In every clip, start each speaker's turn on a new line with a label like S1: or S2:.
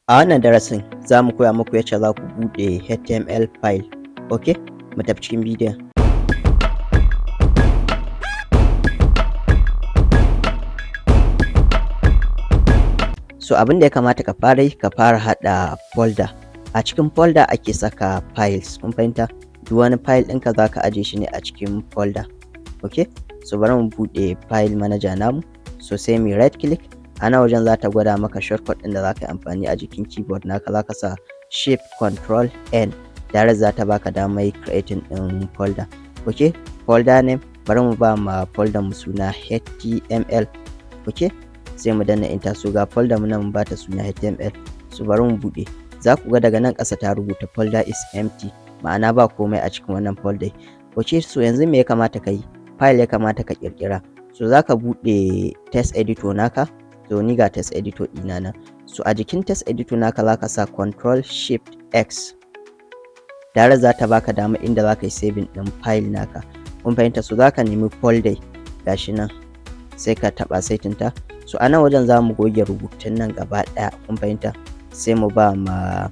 S1: A wannan darasin za mu koya muku yacce za ku buɗe HTML file. Okay, mu tafi cikin bidiyon. So abin da ya kamata ka fara yi, ka fara haɗa folder. A cikin folder ake saka files, kun fahimta? Duk wani file ɗinka za ka aje shi ne a cikin folder. Okay, so bari mu buɗe file manager namu. So sai mu right click. A nan wajen za ta gwada maka shortcut ɗin da za ka yi amfani a jikin keyboard naka. Za ka sa shift control n, direct za ta baka damar creating ɗin folder. Okay, folder name bari mu ba ma folder mu suna html. Okay, sai mu danna enter. So ga folder mu nan mun bata suna html. So bari mu buɗe. Za ku ga daga nan ƙasa ta rubuta folder is empty, ma'ana ba komai a cikin wannan folder. Okay, so yanzu me ya kamata ka yi? File ya kamata ka ƙirƙira. So za ka buɗe text editor naka. So ni ga text editor ɗina nan. So a jikin text editor naka za ka sa control shift x. Direct za ta baka dama inda za ka yi saving ɗin file naka. Kun fahimta? So za ka nemi folder gashi nan, sai ka taɓa setting ta. So a nan wajen za mu goge rubutun nan gaba ɗaya. Kun fahimta? Sai mu ba ma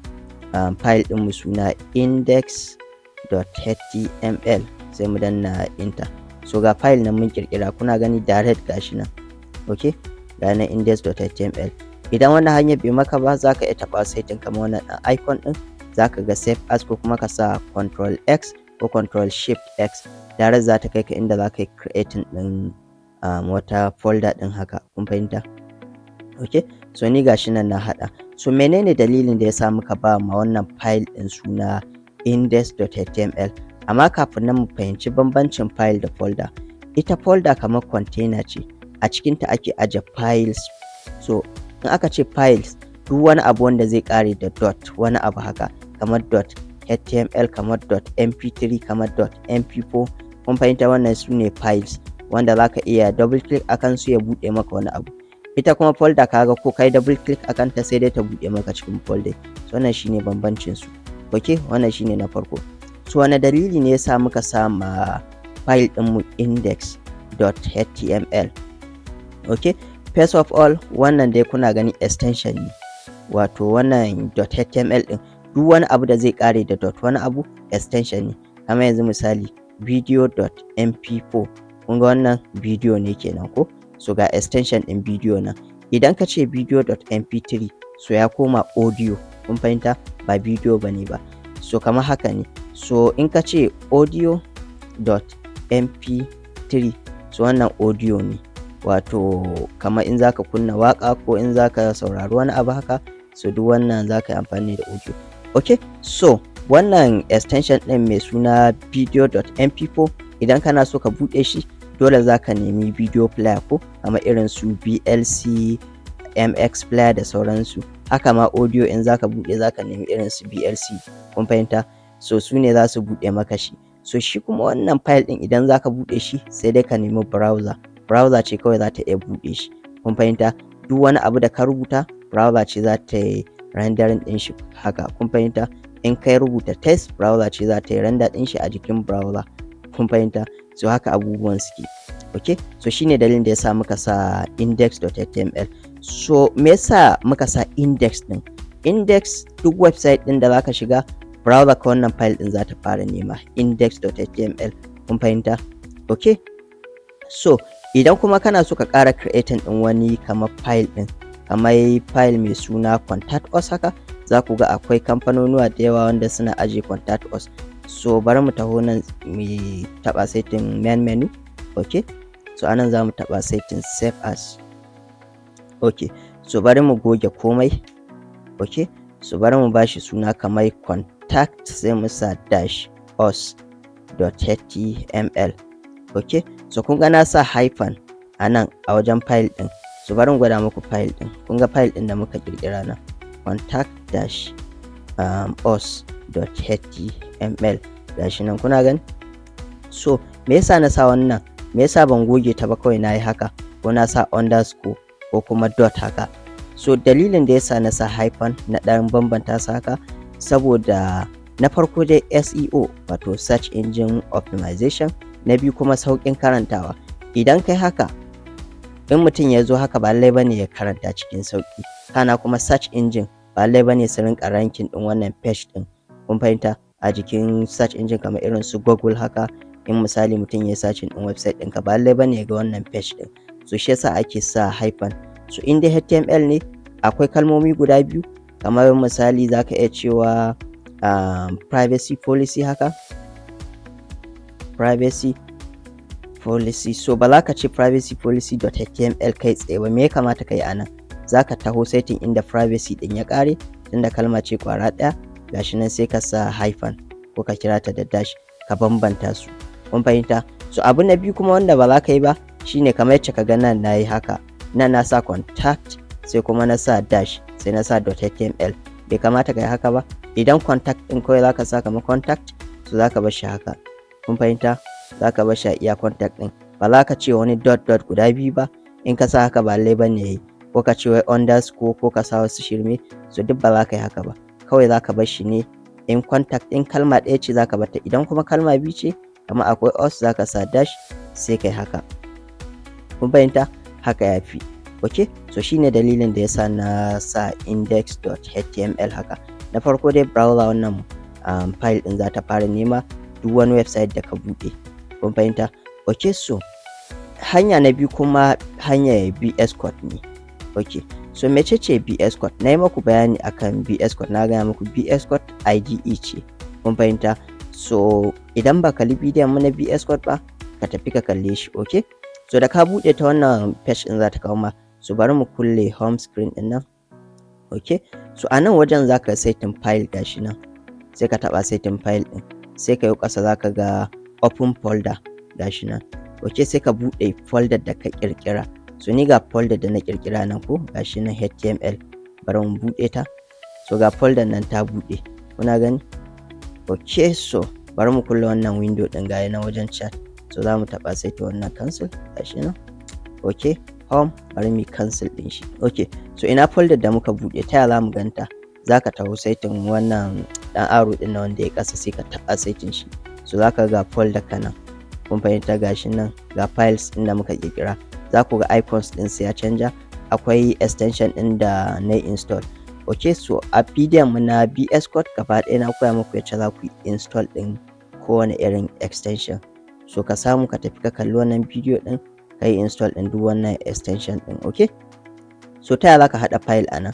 S1: file ɗin mu suna index.html, sai mu danna enter. So ga file nan mun ƙirƙira, kuna gani direct gashi nan. Okay, ga nan index.html. Idan wannan hanyar bai maka ba, za ka iya taɓa setting kamar wannan ɗan icon ɗin, za ka ga save as, ko kuma ka sa control x ko control shift x. Direct za ta kai ka inda za ka yi creating ɗin wata folder ɗin haka. Kun fahimta? Okay, so ni gashi nan na haɗa. So menene dalilin da ya sa muka ba ma wannan file ɗin suna index.html? Amma kafin nan mu fahimci bambancin file da folder. Ita folder kamar container ce, a cikinta ake aje files. So in aka ce files, duk wani abu wanda zai kare da dot wani abu haka, kamar dot html, kamar dot mp3, kamar dot mp4. Kun fahimta? Wannan su ne files wanda za ka iya double click akan su ya buɗe maka wani abu. Ita kuma folder, kaga ko kai double click akan ta sai dai ta buɗe maka cikin folder. So wannan shine bambancin su. Okay, wannan shine na farko. So wani dalili ne yasa muka sa ma file ɗin mu index.html? Okay, first of all, wannan dai kuna gani extension ne, wato wannan .html ɗin duk wani abu da zai kare da dot wani abu extension ne. Kamar yanzu misali video.mp4, kun ga wannan video ne kenan ko? So ga extension ɗin video nan. Idan ka ce video.mp3, so ya koma audio. Kun fahimta? Ba video bane ba. So kamar haka ne. So in ka ce audio.mp3, so wannan audio ne, wato kamar in zaka kunna waka ko in zaka saurari wani abu haka, so duk wannan zaka yi amfani da audio. Okay, so wannan extension ɗin mai suna video.mp4, idan kana so ka buɗe shi, dole zaka nemi video player ko kamar irin su VLC, MX player da sauransu. Haka ma audio in zaka buɗe, zaka nemi irin su VLC. Kun fahimta? So su ne za su buɗe maka shi. So shi kuma wannan file ɗin idan zaka buɗe shi, sai dai ka nemi browser. Browser ce kawai za ta iya buɗe shi. Kun fahimta? Duk wani abu da ka rubuta, browser ce za ta yi rendering ɗin shi haka. Kun fahimta? In kai rubuta text, browser ce za ta yi render ɗin shi a jikin browser. Kun fahimta? So haka abubuwan suke. Okay, so shine dalilin da yasa muka sa index.html. So me yasa muka sa index ɗin? Index, duk website ɗin da zaka shiga, browser ka wannan file ɗin za ta fara nema, index.html. Kun fahimta? Okay, so idan kuma kana so ka ƙara creating ɗin wani kamar file ɗin, kamar file mai suna contact us haka, za ku ga akwai kamfanonuwa da yawa wanda suna ajiye contact us. So bari mu taho nan mu taɓa setting main menu. Okay, so anan za mu taɓa setting save as. Okay, so bari mu goge komai. Okay, so bari mu bashi suna kamar contact, sai mu sa dash us.html. Okay, so kun ga na sa hyphen a nan a wajen file ɗin. So bari mu gwada muku file ɗin. Kun ga file ɗin da muka ƙirƙira nan, contact dash us.html. Gashi nan kuna gani? So me yasa na sa wannan? Me yasa ban goge ta ba, kawai na yi haka, ko na sa underscore ko kuma dot haka? So dalilin da yasa na sa hyphen na ɗan bambanta su haka, saboda na farko dai SEO, wato search engine optimization. Na biyu kuma sauƙin karantawa. Idan kai haka, in mutum ya zo haka ba lallai bane ya karanta cikin sauƙi. Kana kuma search engine ba lallai bane su rinƙa ranking ɗin wannan page ɗin. Kun fahimta? A jikin search engine kamar irin su Google haka, in misali mutum ya yi searching ɗin website ɗinka ba lallai bane ya ga wannan page ɗin. So shi yasa ake sa hyphen. So in dai HTML ne akwai kalmomi guda biyu, kamar misali za ka iya cewa privacy policy haka. Privacy policy. So ba za ka ce privacy policy.html kai tsaye ba. Me ya kamata ka yi a nan? Za ka taho setting inda privacy ɗin ya ƙare, tunda kalma ce ƙwara ɗaya, gashi nan sai ka sa hyphen ko ka kira ta da dash, ka bambanta su. Kun fahimta? So abu na biyu kuma wanda ba za ka yi ba shine kamar yacce ka ga nan na yi haka. Nan na sa contact sai kuma na sa dash sai na sa .html. Bai kamata ka yi haka ba. Idan contact ɗin kawai za ka sa kamar contact, so za ka bar shi haka. Kun fahimta? Za ka bar shi a iya contact ɗin. Ba za ka ce wani dot guda biyu ba. In ka sa haka ba lallai bane yayi. Ko ka ce wai underscore ko ka sa wasu shirme, so duk ba za ka yi haka ba. Kawai za ka bar shi ne in contact ɗin kalma ɗaya ce za ka bar ta. Idan kuma kalma biyu ce kamar akwai us, za ka sa dash sai kai haka. Kun fahimta? Haka ya fi. Okay? So shine dalilin da yasa na sa index.html haka. Na farko dai browser wannan file ɗin za ta fara nema duk wani website da ka buɗe. Kun fahimta? Okay, so hanya na biyu kuma hanyar VS Code ne. Okay, so mecece VS Code? Na yi maku bayani akan VS Code, na gaya muku VS Code IDE ce. Kun fahimta? So idan ba kalli bidiyon mu na VS Code ba, ka tafi ka kalle shi. Okay, so da ka buɗe ta wannan page ɗin za ta kawo ma. So bari mu kulle home screen ɗin nan. Okay, so a nan wajen za ka setting file gashi nan, sai ka taɓa setting file ɗin, sai ka yi ƙasa za ka ga open folder gashi nan. Okay, sai ka buɗe folder da ka ƙirƙira. So ni ga folder da na ƙirƙira nan ko gashi nan HTML. Bari mu buɗe ta. So ga folder nan ta buɗe. Kuna gani? Okay, so bari mu kulle wannan window ɗin ga nan wajen chat. So za mu taɓa sai ta wannan cancel gashi nan. Okay, home, bari mu cancel ɗin shi. Okay, so ina folder da muka buɗe, ta yaya za mu ganta? Za ka taho setting wannan ɗan arrow ɗin na wanda ya ƙasa sai ka taɓa setting shi. So za ka ga folder ka nan. Kun fahimta? Gashi nan ga files ɗin da muka ƙirƙira. Za ku ga icons ɗin sai ya canja. Akwai extension ɗin da na install. Okay, so a bidiyon mu na VS Code gaba ɗaya na koya muku yacce za ku yi install ɗin kowane irin extension. So ka samu ka tafi ka kalli wannan bidiyo ɗin, ka yi install ɗin duk wannan extension ɗin. Okay, so ta yaya za ka haɗa file a nan?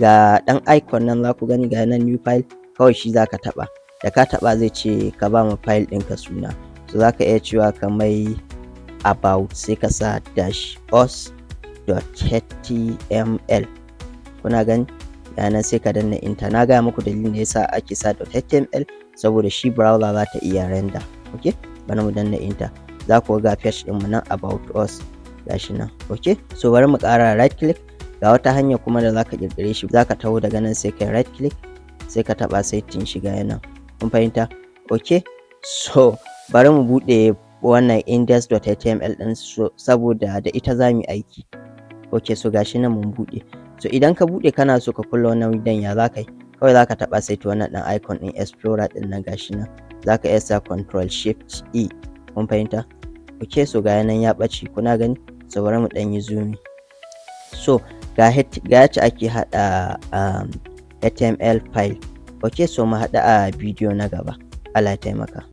S1: Ga ɗan icon nan za ku gani ga nan new file, kawai shi za ka taɓa. Da ka taɓa zai ce ka ba ma file ɗinka suna. So za ka iya cewa ka mai about, sai ka sa dash us.html. Kuna gani? Nan sai ka danna enter. Na gaya muku dalilin da yasa ake sa .html saboda shi browser za ta iya render. Okay, bari mu danna enter. Za ku ga page ɗin mu nan about us gashi nan. Okay, so bari mu ƙara right click. Ga wata hanya kuma da za ka ƙirƙire shi. Za ka taho daga nan sai ka right click, sai ka taɓa setting shi ga nan. Kun fahimta? Okay, so bari mu buɗe wannan index.html ɗin saboda da ita za mu yi aiki. Okay, so gashi nan mun buɗe. So idan ka buɗe kana so ka kulle wannan window ya za ka yi? Kawai za ka taɓa sai wannan ɗan icon ɗin explorer ɗin nan gashi nan. Za ka iya sa Ctrl Shift E. Kun fahimta? Okay, so ga nan ya ɓace. Kuna gani? So bari mu ɗan yi zoom. So ga yacce ake haɗa HTML file. Okay, so mu haɗu a bidiyo na gaba. Allah ya taimaka.